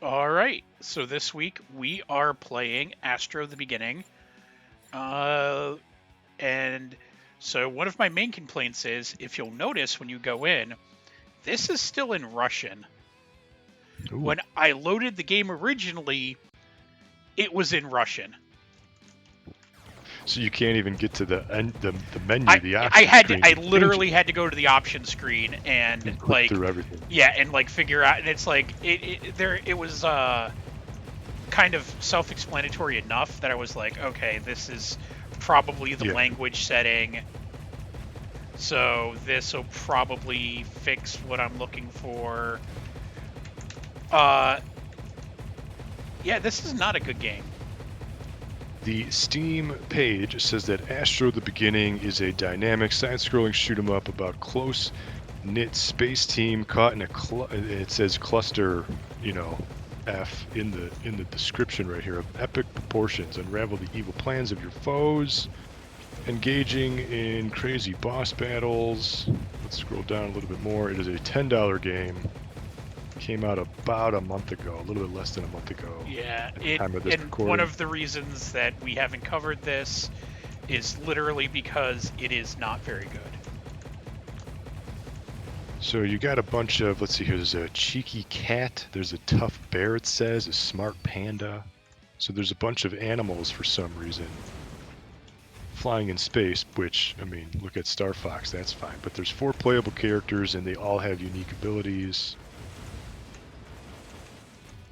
All right, so this week we are playing Astro the Beginning. And so one of my main complaints is, if you'll notice when you go in, this is still in Russian. Ooh. When I loaded the game originally, it was in Russian. So you can't even get to the menu, the option I had screen. to, I literally had to go to the option screen and click like through everything. Yeah, and like figure out, and it's like it was kind of self-explanatory enough that I was like, okay, this is probably the language setting, so this will probably fix what I'm looking for. Yeah, this is not a good game. The Steam page says that Astro the Beginning is a dynamic side-scrolling shoot-'em-up about close-knit space team caught in a it says cluster, F in the description right here, of epic proportions. Unravel the evil plans of your foes, engaging in crazy boss battles. Let's scroll down a little bit more. It is a $10 game. Came out about a month ago, a little bit less than a month ago. Yeah, recording. One of the reasons that we haven't covered this is literally because it is not very good. So you got a bunch of, let's see here, there's a cheeky cat, there's a tough bear, it says, a smart panda. So there's a bunch of animals for some reason flying in space, which, I mean, look at Star Fox, that's fine. But there's 4 playable characters and they all have unique abilities.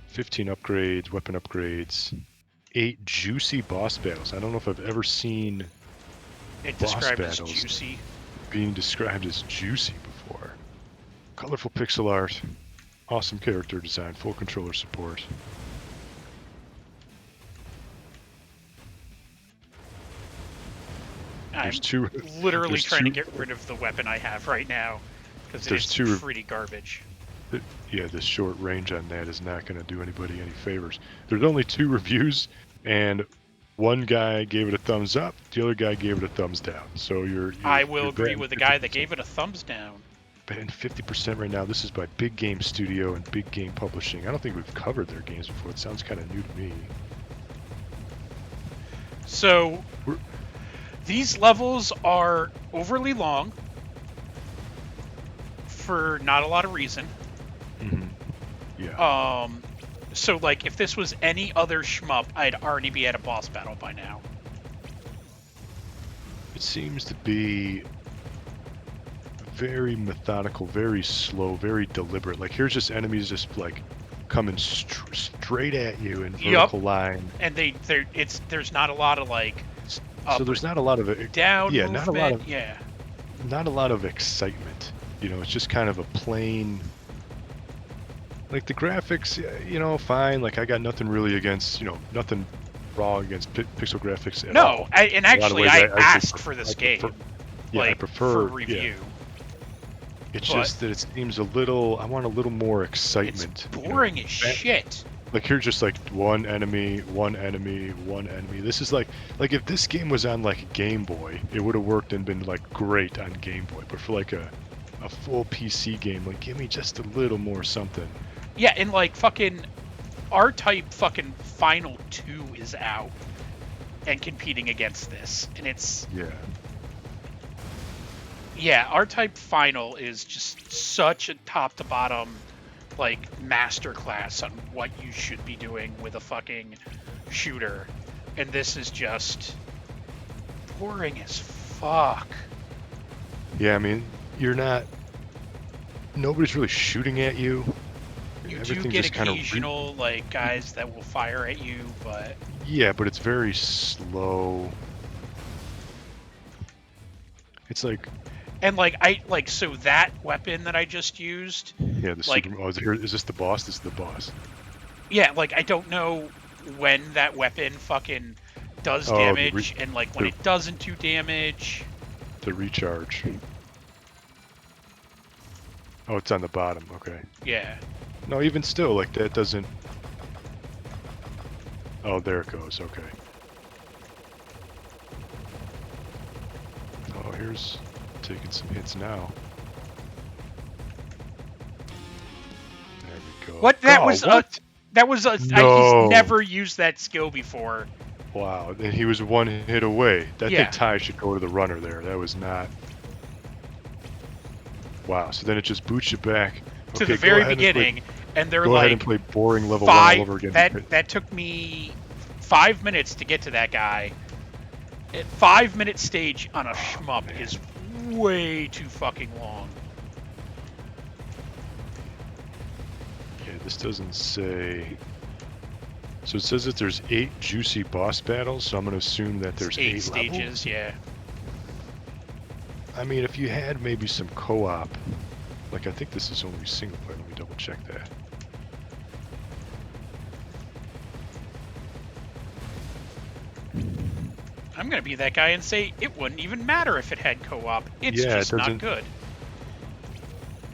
15 upgrades, weapon upgrades, 8 juicy boss battles. I don't know if I've ever seen boss battles being described as juicy before. Colorful pixel art, awesome character design, full controller support. I'm literally trying to get rid of the weapon I have right now because it's pretty garbage. Yeah, the short range on that is not going to do anybody any favors. There's only 2 reviews, and one guy gave it a thumbs up, the other guy gave it a thumbs down. So I will agree with the guy that gave it a thumbs down. Batting 50% right now. This is by Big Game Studio and Big Game Publishing. I don't think we've covered their games before. It sounds kind of new to me. So these levels are overly long for not a lot of reason. Mm-hmm. Yeah. So like if this was any other shmup, I'd already be at a boss battle by now. It seems to be very methodical, very slow, very deliberate. Like here's just enemies just like coming straight at you in vertical line. And there's not a lot of like so there's not a lot of down movement, not a lot of excitement. It's just kind of a plain. Like the graphics, fine. Like I got nothing really against, nothing wrong against pixel graphics at all. I asked for this game. I prefer for review. Yeah. It's just that it seems a little. I want a little more excitement. It's boring as shit. Like here's just like one enemy, one enemy, one enemy. This is like if this game was on like Game Boy, it would have worked and been like great on Game Boy. But for like a full PC game, like give me just a little more something. Yeah, and like fucking R-Type fucking Final 2 is out and competing against this, and it's R-Type Final is just such a top to bottom like masterclass on what you should be doing with a fucking shooter, and this is just boring as fuck. Yeah, I mean, nobody's really shooting at you. You do get occasional like guys that will fire at you, but yeah, but it's very slow. It's like, and so that weapon that I just used. Yeah, is this the boss? This is the boss. Yeah, like I don't know when that weapon fucking does damage, and like when it doesn't do damage. The recharge. Oh, it's on the bottom. Okay. Yeah. No, even still, like that doesn't. Oh, there it goes. Okay. Oh, here's taking some hits now. There we go. What? That was what? That was he's No. never used that skill before. Wow. And he was one hit away. I Yeah. think Ty should go to the runner there. That was not. Wow. So then it just boots you back. To Okay, the go very ahead and play. beginning, and they're Go ahead and like play boring level 1 all over again. That took me 5 minutes to get to that guy. A 5-minute stage on a shmup man. is way too fucking long. Yeah, this doesn't say. So it says that there's 8 juicy boss battles, so I'm going to assume that there's 8 stages, levels. yeah. I mean, if you had maybe some co-op, like I think this is only single player. Let me double check that. I'm gonna be that guy and say it wouldn't even matter if it had co-op. It's just not good.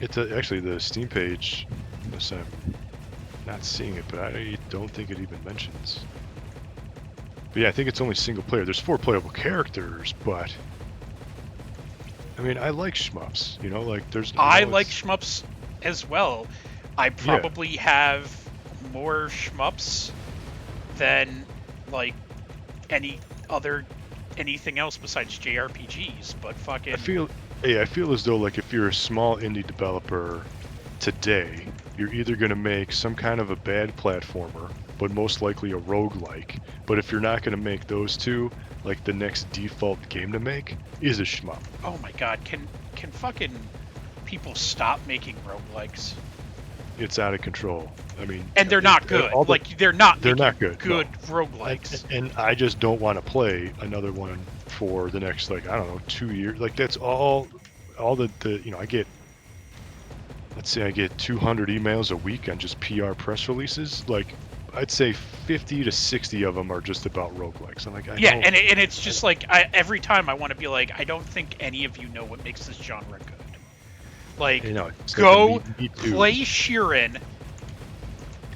It's actually the Steam page. Unless I'm not seeing it, but I don't think it even mentions. But yeah, I think it's only single player. There's 4 playable characters, but I mean, I like shmups. You know, like there's. I like shmups as well. I probably have more shmups than like anything else besides JRPGs, but fucking. I feel as though like if you're a small indie developer today, you're either going to make some kind of a bad platformer, but most likely a roguelike. But if you're not going to make those two, like the next default game to make is a shmup. Oh my god, can fucking people stop making roguelikes? It's out of control. I mean, and they're not good. They're not good. Good no. Roguelikes. And I just don't want to play another one for the next, like, I don't know, 2 years. Like that's all the you know, I get, let's say I get 200 emails a week on just PR press releases. Like I'd say 50 to 60 of them are just about roguelikes. I'm like, and it's just like every time I want to be like, I don't think any of you know what makes this genre good. Like, go play Sheeran.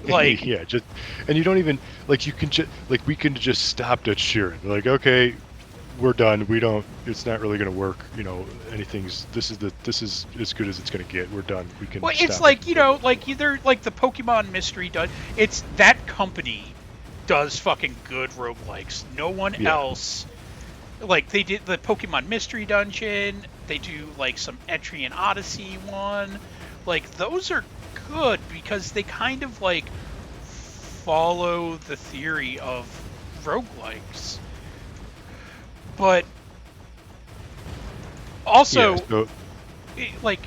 Like, yeah, just, and you don't even, like, you can just, like, we can just stop at Sheeran. Like, okay, we're done. We don't, it's not really going to work. You know, this is as good as it's going to get. We're done. We can. Well, it's like, you know, like either like the Pokemon Mystery does. It's that company does fucking good roguelikes. No one else. Like, they did the Pokemon Mystery Dungeon. They do, like, some Etrian Odyssey one. Like, those are good because they kind of, like, follow the theory of roguelikes. But also, like,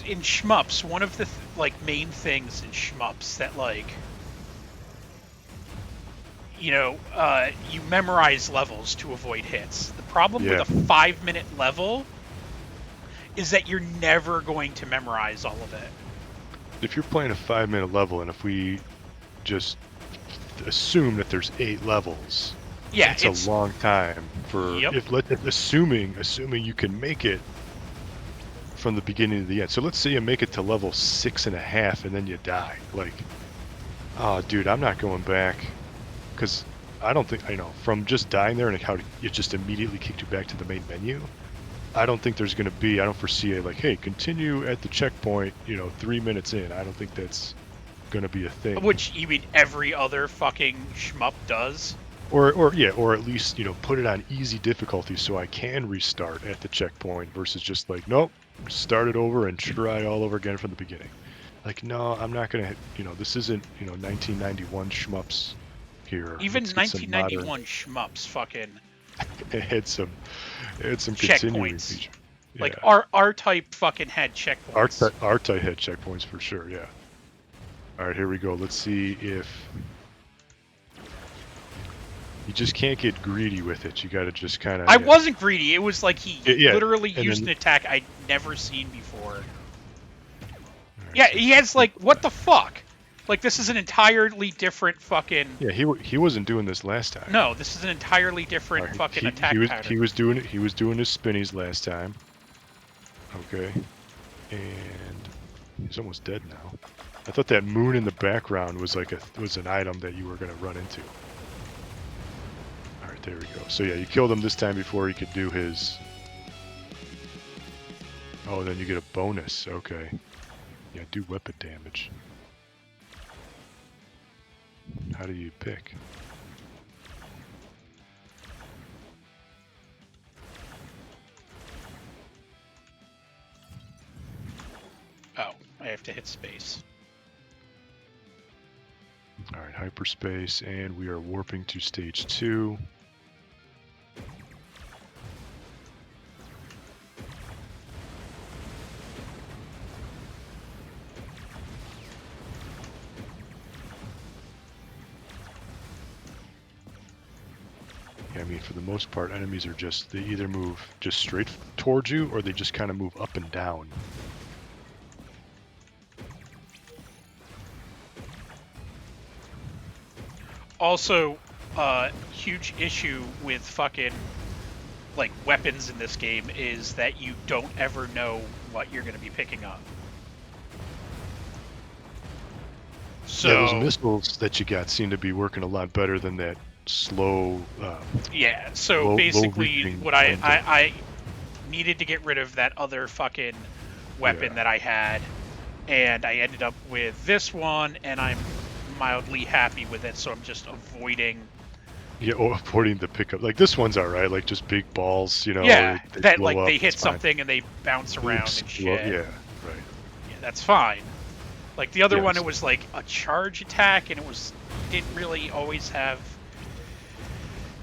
in shmups, one of the, main things in shmups that, like, you know, you memorize levels to avoid hits. The problem with a 5-minute level is that you're never going to memorize all of it. If you're playing a 5-minute level, and if we just assume that there's 8 levels, it's a long time for assuming you can make it from the beginning to the end. So let's say you make it to level 6.5 and then you die. Like, oh, dude, I'm not going back. Because I don't think, from just dying there and how it just immediately kicked you back to the main menu, I don't think there's going to be, I don't foresee it like, hey, continue at the checkpoint, 3 minutes in. I don't think that's going to be a thing. Which, you mean every other fucking shmup does? Or at least, put it on easy difficulty so I can restart at the checkpoint versus just like, nope, start it over and try all over again from the beginning. Like, no, I'm not going to, this isn't, 1991 shmups. Here. Even 1991 shmups fucking it had some continuing features. Yeah. Like R-Type fucking had checkpoints. R-Type had checkpoints for sure, yeah. Alright, here we go. Let's see if you just can't get greedy with it. You gotta just kinda I wasn't greedy. It was like he literally used an attack I'd never seen before. Right, he has like what the fuck? Like, this is an entirely different fucking... Yeah, he wasn't doing this last time. No, this is an entirely different fucking attack pattern. He was doing his spinnies last time. Okay. And he's almost dead now. I thought that moon in the background was like was an item that you were going to run into. Alright, there we go. So yeah, you killed him this time before he could do his... Oh, then you get a bonus. Okay. Yeah, do weapon damage. How do you pick? Oh, I have to hit space. All right, hyperspace, and we are warping to stage 2. Yeah, I mean, for the most part, enemies are just, they either move just straight towards you, or they just kind of move up and down. Also, huge issue with fucking like weapons in this game is that you don't ever know what you're going to be picking up. So yeah, those missiles that you got seem to be working a lot better than that slow. Yeah. So low basically, reaching what I needed to get rid of that other fucking weapon that I had, and I ended up with this one, and I'm mildly happy with it. So I'm just avoiding. Yeah, avoiding the pickup. Like this one's all right. Like just big balls, you know. Yeah, They that blow like up, they hit it's fine. something and they bounce They around and explode, shit. yeah, right. Yeah, that's fine. Like the other one, Yes. it was like a charge attack, and didn't really always have.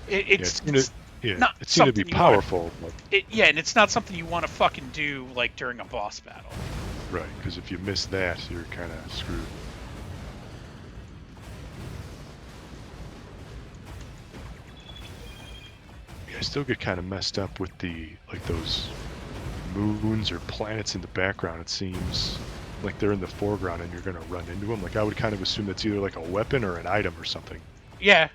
It's not it seemed to something be you want powerful. yeah, and it's not something you want to fucking do like during a boss battle. Right, because if you miss that, you're kind of screwed. Yeah, I still get kind of messed up with the like those moons or planets in the background. It seems like they're in the foreground and you're gonna run into them. Like I would kind of assume that's either like a weapon or an item or something. Yeah.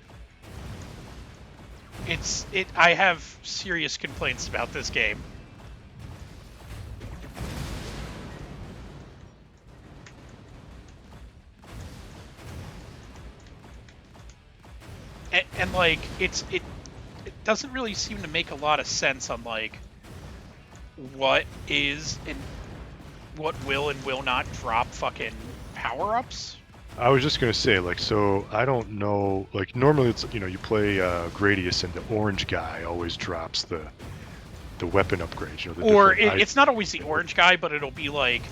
I have serious complaints about this game. And like it doesn't really seem to make a lot of sense on like what is and what will and will not drop fucking power-ups. I was just gonna say, like, so I don't know. Like, normally it's you play Gradius, and the orange guy always drops the weapon upgrades. You know, the Or different it's not always the orange guy, but it'll be like.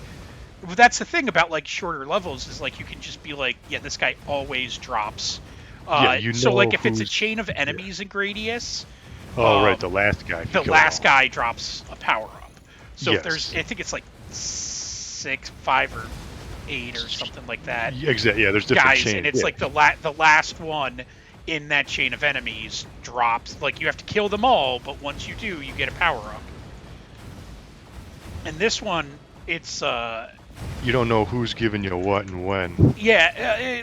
That's the thing about like shorter levels is like you can just be like, yeah, this guy always drops. Yeah, so like if it's a chain of enemies in Gradius. Oh, right, the last guy. The last guy drops a power up. So if Yes. I think it's like 6, 5, or 8 or something like that. Exactly. Yeah, there's different guys, chains. and it's like the last one in that chain of enemies drops. Like you have to kill them all, but once you do, you get a power up. And this one, it's you don't know who's giving you what and when. yeah,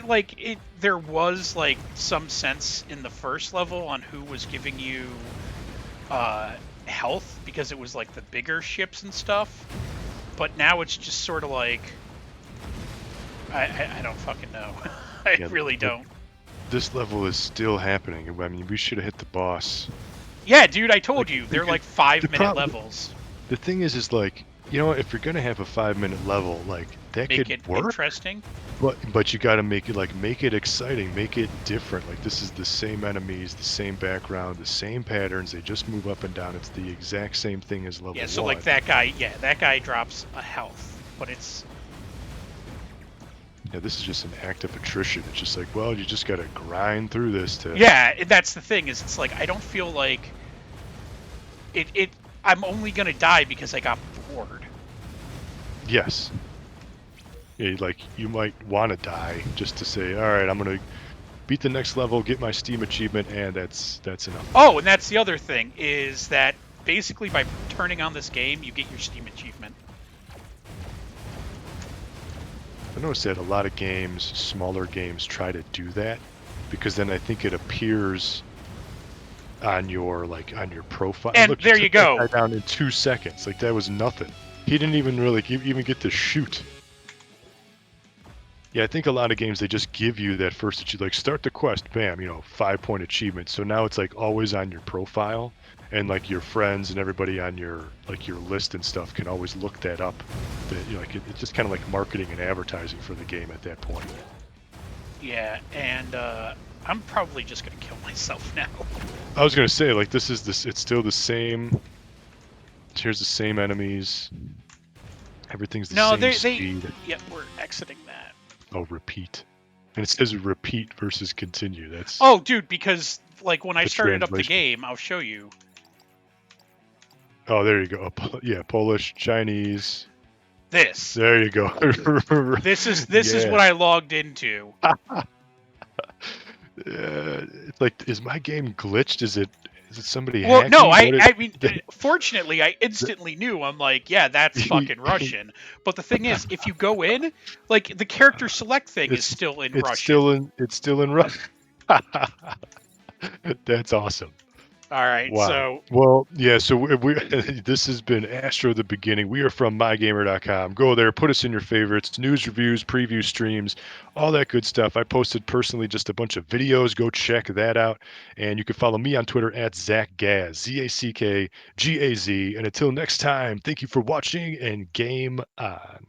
there was like some sense in the first level on who was giving you health because it was like the bigger ships and stuff. But now it's just sort of like I don't fucking know. I really don't. This level is still happening. I mean, we should have hit the boss. Yeah, dude, I told you they're like 5-minute levels. The thing is like, you know, if you're gonna have a 5-minute level, like that Make could it work. interesting. But you got to make it exciting, make it different. Like this is the same enemies, the same background, the same patterns. They just move up and down. It's the exact same thing as level 1. Yeah, so like that guy drops a health, but it's. Yeah, this is just an act of attrition. It's just like, well, you just got to grind through this to. Yeah, that's the thing. Is it's like I don't feel like it. I'm only gonna die because I got bored. Yes. Yeah, like you might want to die just to say, all right, I'm gonna beat the next level, get my Steam achievement, and that's enough. Oh, and that's the other thing is that basically by turning on this game, you get your Steam achievement. I noticed that a lot of games, smaller games, try to do that because then I think it appears on your profile. And look, there you go. That guy down in 2 seconds. Like that was nothing. He didn't even really even get to shoot. Yeah, I think a lot of games they just give you that first achievement, like start the quest, bam, 5-point achievement. So now it's like always on your profile, and like your friends and everybody on your list and stuff can always look that up. That it's just kind of like marketing and advertising for the game at that point. Yeah, and I'm probably just gonna kill myself now. I was gonna say, like, it's still the same. Here's the same enemies. Everything's the No, same they speed. yeah, we're exiting that. Oh, repeat. And it says repeat versus continue. That's Oh, dude, because like when I the started up the translation. game, I'll show you. Oh, there you go. Yeah, Polish, Chinese. This. There you go. This is Yeah. what I logged into. It's like, is my game glitched? Is it somebody Well, hacked no, me? I What it? I mean, fortunately, I instantly knew. I'm like, yeah, that's fucking Russian. But the thing is, if you go in, like the character select thing is it's still in it's Russian. still in Russian. That's awesome. All right, Wow. so Well, yeah, so we this has been Astro the Beginning. We are from mygamer.com. Go there, put us in your favorites, news, reviews, preview streams, all that good stuff. I posted personally just a bunch of videos. Go check that out. And you can follow me on Twitter at ZackGaz, ZackGaz. And until next time, thank you for watching and game on.